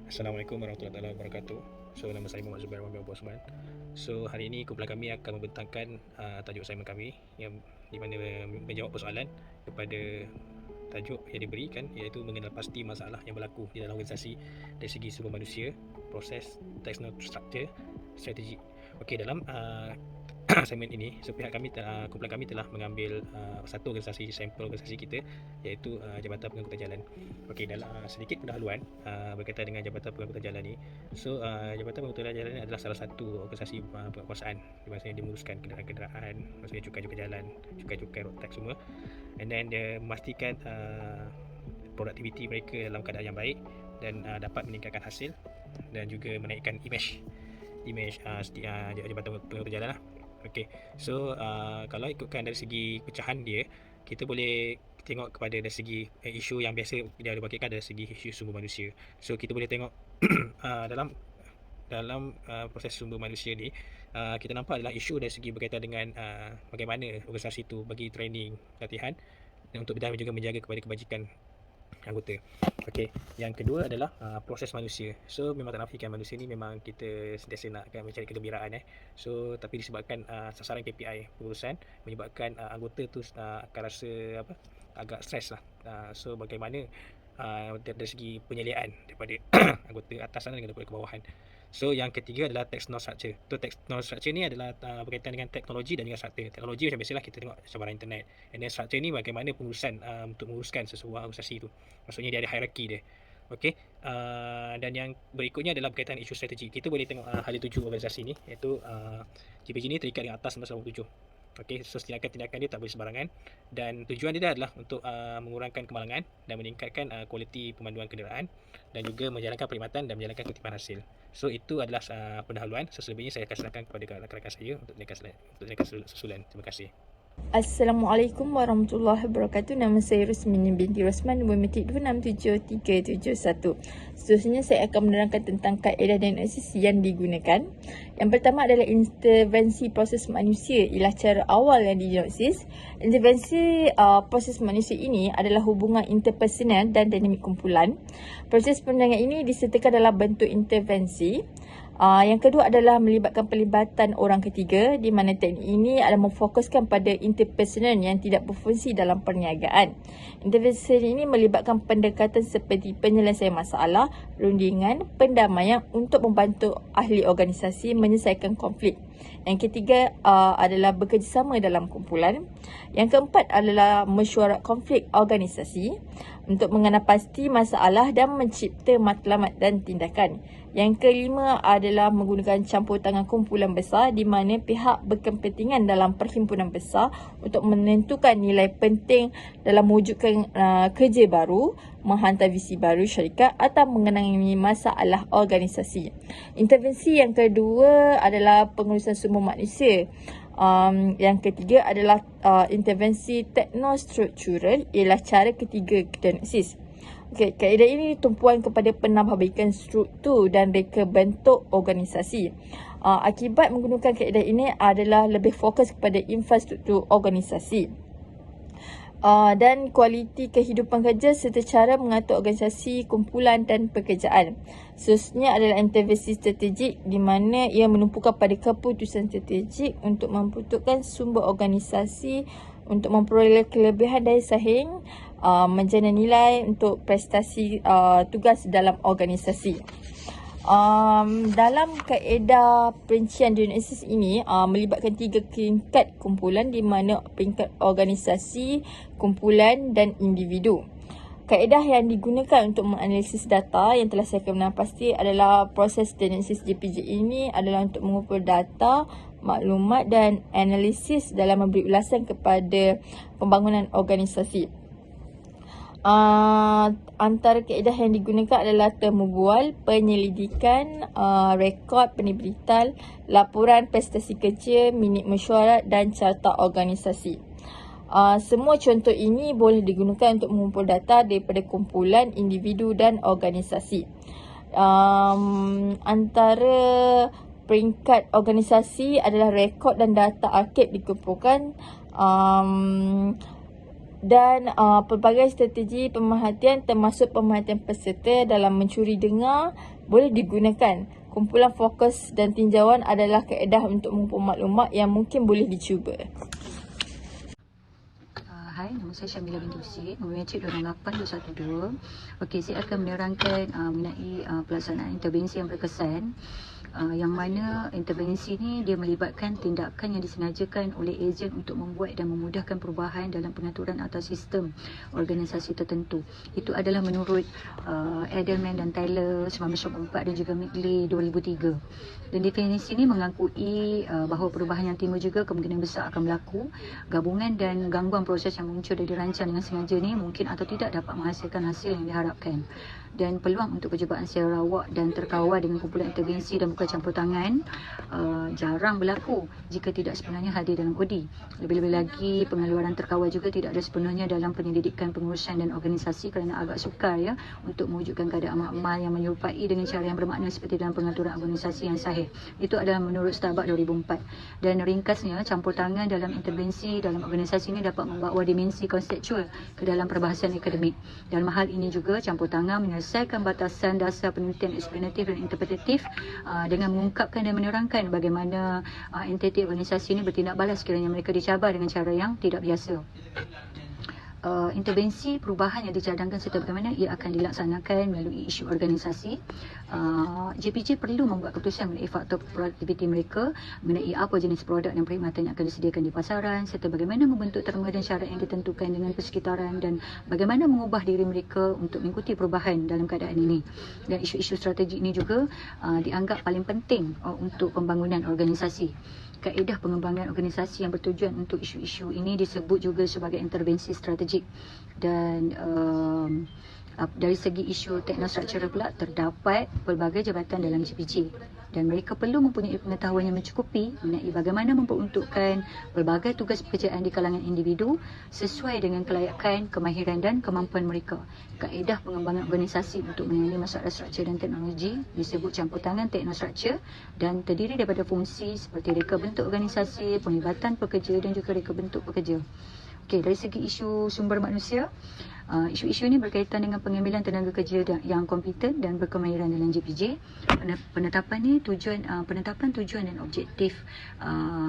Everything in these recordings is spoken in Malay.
Assalamualaikum warahmatullahi wabarakatuh. So, nama saya Muhammad Zubair Muhammad Osman. So, hari ini kumpulan kami akan membentangkan tajuk assignment kami yang di mana menjawab persoalan kepada tajuk yang diberikan, iaitu mengenal pasti masalah yang berlaku di dalam organisasi dari segi sumber manusia, proses, teknostruktur, strategi. Okey, dalam assignment ini, so pihak kami kumpulan kami telah mengambil satu organisasi, sampel organisasi kita, iaitu Jabatan Pengangkutan Jalan. Okey, dalam sedikit pendahuluan berkaitan dengan Jabatan Pengangkutan Jalan ni. So Jabatan Pengangkutan Jalan ni adalah salah satu organisasi penguasaan di mana dia menguruskan kenderaan-kenderaan, maksudnya cukai-cukai jalan, cukai-cukai road tax semua, and then dia memastikan produktiviti mereka dalam keadaan yang baik dan dapat meningkatkan hasil dan juga menaikkan image Jabatan Pengangkutan Jalan lah. Okey, so kalau ikutkan dari segi pecahan dia, kita boleh tengok kepada dari segi isu yang biasa dia ada bagikan dari segi isu sumber manusia. So kita boleh tengok dalam proses sumber manusia ni, kita nampak adalah isu dari segi berkaitan dengan bagaimana organisasi itu bagi training, latihan dan untuk dan juga menjaga kepada kebajikan anggota. Okey, yang kedua adalah proses manusia. So memang tak nafikan manusia ni memang kita sentiasa nakkan mencari kegembiraan So tapi disebabkan sasaran KPI pengurusan menyebabkan anggota tu akan rasa agak stres lah. So bagaimana dari segi penyediaan daripada anggota atas sana dengan daripada kebawahan. So yang ketiga adalah technostructure. Technostructure ni adalah berkaitan dengan teknologi dan juga struktur. Teknologi macam biasalah kita tengok cabaran internet. And then structure ni bagaimana pengurusan untuk menguruskan sesebuah organisasi tu. Maksudnya dia ada hierarki dia. Okey. Dan yang berikutnya adalah berkaitan isu strategi. Kita boleh tengok hala tuju organisasi ni, iaitu JPG ni terikat dengan atas 1987. Okey, so tindakan-tindakan dia tak boleh sembarangan dan tujuan dia adalah untuk mengurangkan kemalangan dan meningkatkan kualiti pemanduan kenderaan dan juga menjalankan perkhidmatan dan menjalankan kutipan hasil. So itu adalah pendahuluan. So selebihnya saya akan serahkan kepada rakan-rakan saya untuk tindakan susulan. Terima kasih. Assalamualaikum warahmatullahi wabarakatuh. Nama saya Rusmini binti Rosman, nombor metik 267371. Seterusnya saya akan menerangkan tentang kaedah diagnosis yang digunakan. Yang pertama adalah intervensi proses manusia, ialah cara awal yang didiagnosis. Intervensi proses manusia ini adalah hubungan interpersonal dan dinamik kumpulan. Proses penilaian ini disertakan dalam bentuk intervensi. Yang kedua adalah melibatkan pelibatan orang ketiga, di mana teknik ini adalah memfokuskan pada interpersonal yang tidak berfungsi dalam perniagaan. Intervensi ini melibatkan pendekatan seperti penyelesaian masalah, rundingan, pendamaian untuk membantu ahli organisasi menyelesaikan konflik. Yang ketiga adalah bekerjasama dalam kumpulan. Yang keempat adalah mesyuarat konflik organisasi untuk mengenal pasti masalah dan mencipta matlamat dan tindakan. Yang kelima adalah menggunakan campur tangan kumpulan besar, di mana pihak berkepentingan dalam perhimpunan besar untuk menentukan nilai penting dalam mewujudkan kerja baru, menghantar visi baru syarikat atau mengenangi masalah organisasi. Intervensi yang kedua adalah pengurusan sumber manusia. Yang ketiga adalah intervensi teknostruktural, ialah cara ketiga diagnosis. Okey, kaedah ini tumpuan kepada penambahbaikan struktur dan reka bentuk organisasi. Akibat menggunakan kaedah ini adalah lebih fokus kepada infrastruktur organisasi dan kualiti kehidupan kerja serta cara mengatur organisasi, kumpulan dan pekerjaan. Seterusnya adalah intervensi strategik, di mana ia menumpukan pada keputusan strategik untuk membentukkan sumber organisasi untuk memperoleh kelebihan daya saing, menjana nilai untuk prestasi tugas dalam organisasi. Dalam kaedah perincian diagnosis ini melibatkan 3 peringkat kumpulan, di mana peringkat organisasi, kumpulan dan individu. Kaedah yang digunakan untuk menganalisis data yang telah saya kenal pasti adalah proses diagnosis JPG ini adalah untuk mengumpul data, maklumat dan analisis dalam memberi ulasan kepada pembangunan organisasi. Antara kaedah yang digunakan adalah temu bual, penyelidikan, rekod penerbitan, laporan prestasi kerja, minit mesyuarat dan carta organisasi. Semua contoh ini boleh digunakan untuk mengumpul data daripada kumpulan, individu dan organisasi. Antara peringkat organisasi adalah rekod dan data arkib dikumpulkan. dan pelbagai strategi pemerhatian termasuk pemerhatian peserta dalam mencuri dengar boleh digunakan. Kumpulan fokus dan tinjauan adalah kaedah untuk mengumpul maklumat yang mungkin boleh dicuba. Hai, nama saya Syamila binti Husin, nombor metric 268-212. Okey, saya akan menerangkan mengenai pelaksanaan intervensi yang berkesan. Yang mana intervensi ni dia melibatkan tindakan yang disengajakan oleh ejen untuk membuat dan memudahkan perubahan dalam pengaturan atau sistem organisasi tertentu. Itu adalah menurut Edelman dan Taylor 1994 dan juga Midgley 2003. Dan definisi ini mengakui bahawa perubahan yang timbul juga kemungkinan besar akan berlaku. Gabungan dan gangguan proses yang muncul dan dirancang dengan sengaja ni mungkin atau tidak dapat menghasilkan hasil yang diharapkan. Dan peluang untuk percubaan secara rawak dan terkawal dengan kumpulan intervensi dan bukan campur tangan jarang berlaku jika tidak sebenarnya hadir dalam OD. Lebih-lebih lagi, pengeluaran terkawal juga tidak ada sepenuhnya dalam penyelidikan pengurusan dan organisasi kerana agak sukar ya untuk mewujudkan keadaan amal yang menyerupai dengan cara yang bermakna seperti dalam pengaturan organisasi yang sahih. Itu adalah menurut Starbuck 2004. Dan ringkasnya, campur tangan dalam intervensi dalam organisasi ini dapat membawa dimensi konseptual ke dalam perbahasan akademik. Dalam hal ini juga, campur tangan menyelesaikan batasan dasar penelitian eksplanatif dan interpretatif dengan mengungkapkan dan menerangkan bagaimana entiti organisasi ini bertindak balas sekiranya mereka dicabar dengan cara yang tidak biasa. Intervensi perubahan yang dicadangkan serta bagaimana ia akan dilaksanakan melalui isu organisasi. JPJ perlu membuat keputusan mengenai faktor produktiviti mereka, mengenai apa jenis produk dan perkhidmatan yang akan disediakan di pasaran, serta bagaimana membentuk terma dan syarat yang ditentukan dengan persekitaran dan bagaimana mengubah diri mereka untuk mengikuti perubahan dalam keadaan ini. Dan isu-isu strategi ini juga dianggap paling penting untuk pembangunan organisasi. Kaedah pengembangan organisasi yang bertujuan untuk isu-isu ini disebut juga sebagai intervensi strategik. Dan dari segi isu teknostruktural pula, terdapat pelbagai jabatan dalam JPJ dan mereka perlu mempunyai pengetahuan yang mencukupi mengenai bagaimana memperuntukkan pelbagai tugas pekerjaan di kalangan individu sesuai dengan kelayakan, kemahiran dan kemampuan mereka. Kaedah pengembangan organisasi untuk menangani masalah struktur dan teknologi disebut campur tangan teknostruktur dan terdiri daripada fungsi seperti reka bentuk organisasi, penglibatan pekerja dan juga reka bentuk pekerja. Okey, dari segi isu sumber manusia, isu-isu ini berkaitan dengan pengambilan tenaga kerja yang kompeten dan berkemahiran dalam JPJ. Penetapan tujuan dan objektif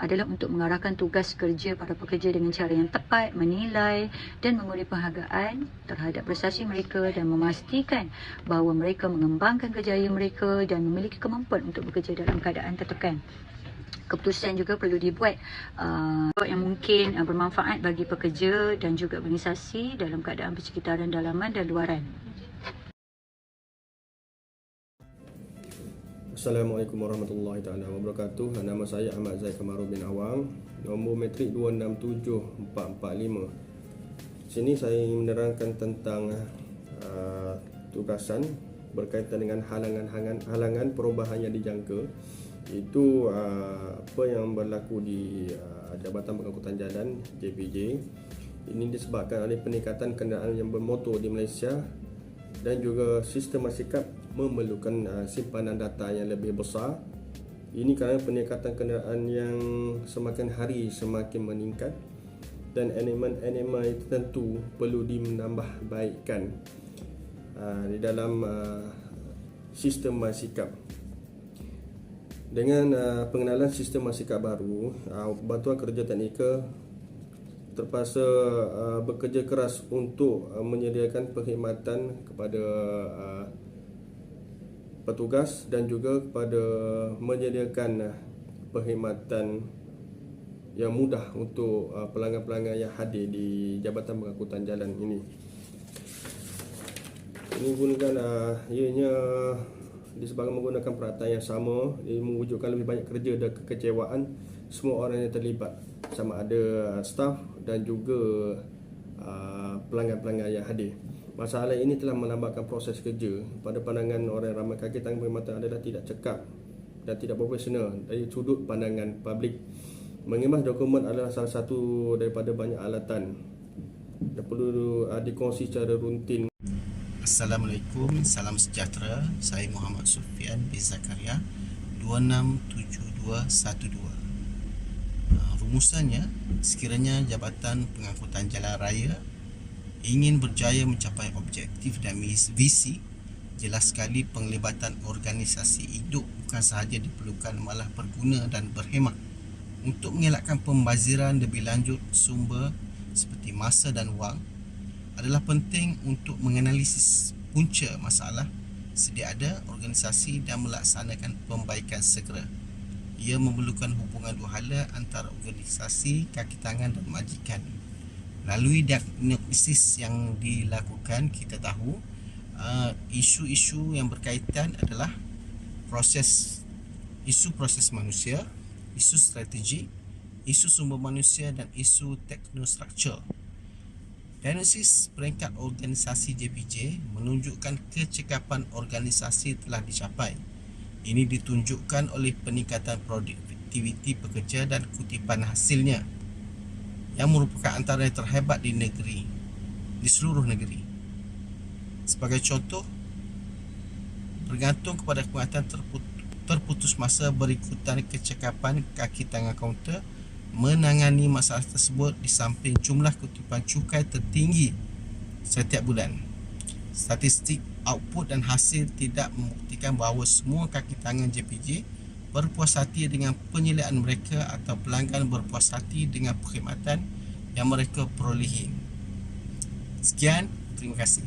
adalah untuk mengarahkan tugas kerja para pekerja dengan cara yang tepat, menilai dan memberi penghargaan terhadap prestasi mereka dan memastikan bahawa mereka mengembangkan kerjaya mereka dan memiliki kemampuan untuk bekerja dalam keadaan tertekan. Keputusan juga perlu dibuat yang mungkin bermanfaat bagi pekerja dan juga organisasi dalam keadaan persekitaran dalaman dan luaran. Assalamualaikum warahmatullahi taala wabarakatuh. Nama saya Ahmad Zaid Kamaru bin Awang, nombor matrik 267445. Sini saya ingin menerangkan tentang tugasan berkaitan dengan halangan perubahan yang dijangka. Itu apa yang berlaku di Jabatan Pengangkutan Jalan JPJ. Ini disebabkan oleh peningkatan kenderaan yang bermotor di Malaysia dan juga sistem masyarakat memerlukan simpanan data yang lebih besar. Ini kerana peningkatan kenderaan yang semakin hari semakin meningkat dan elemen-elemen tertentu perlu ditambahbaikkan di dalam sistem masyarakat. Dengan pengenalan sistem masyarakat baru, Bantuan Kerja Teknikal terpaksa bekerja keras untuk menyediakan perkhidmatan kepada petugas dan juga kepada menyediakan perkhidmatan yang mudah untuk pelanggan-pelanggan yang hadir di Jabatan Pengangkutan Jalan ini. Ini gunakan ianya disebabkan menggunakan peralatan yang sama, ia mewujudkan lebih banyak kerja dan kekecewaan semua orang yang terlibat, sama ada staf dan juga pelanggan-pelanggan yang hadir. Masalah ini telah melambatkan proses kerja. Pada pandangan orang ramai, kakitan perkhidmatan adalah tidak cekap dan tidak profesional dari sudut pandangan publik. Mengemas dokumen adalah salah satu daripada banyak alatan dan perlu dikongsi secara rutin. Assalamualaikum, salam sejahtera. Saya Muhammad Sufian bin Zakaria, 267212. Rumusannya, sekiranya Jabatan Pengangkutan Jalan Raya ingin berjaya mencapai objektif dan visi, jelas sekali penglibatan organisasi hidup bukan sahaja diperlukan, malah berguna dan berhemat untuk mengelakkan pembaziran lebih lanjut sumber seperti masa dan wang. Adalah penting untuk menganalisis punca masalah, sedia ada organisasi dan melaksanakan pembaikan segera. Ia memerlukan hubungan dua hala antara organisasi, kaki tangan dan majikan. Melalui diagnosis yang dilakukan, kita tahu isu-isu yang berkaitan adalah isu proses manusia, isu strategi, isu sumber manusia dan isu teknostruktur. Diagnosis peringkat organisasi JPJ menunjukkan kecekapan organisasi telah dicapai. Ini ditunjukkan oleh peningkatan produktiviti pekerja dan kutipan hasilnya yang merupakan antara yang terhebat di seluruh negeri. Sebagai contoh, bergantung kepada penguatan terputus masa berikutan kecekapan kaki tangan kaunter menangani masalah tersebut di samping jumlah kutipan cukai tertinggi setiap bulan. Statistik output dan hasil tidak membuktikan bahawa semua kaki tangan JPJ berpuas hati dengan penyelidikan mereka atau pelanggan berpuas hati dengan perkhidmatan yang mereka perolehi. Sekian, terima kasih.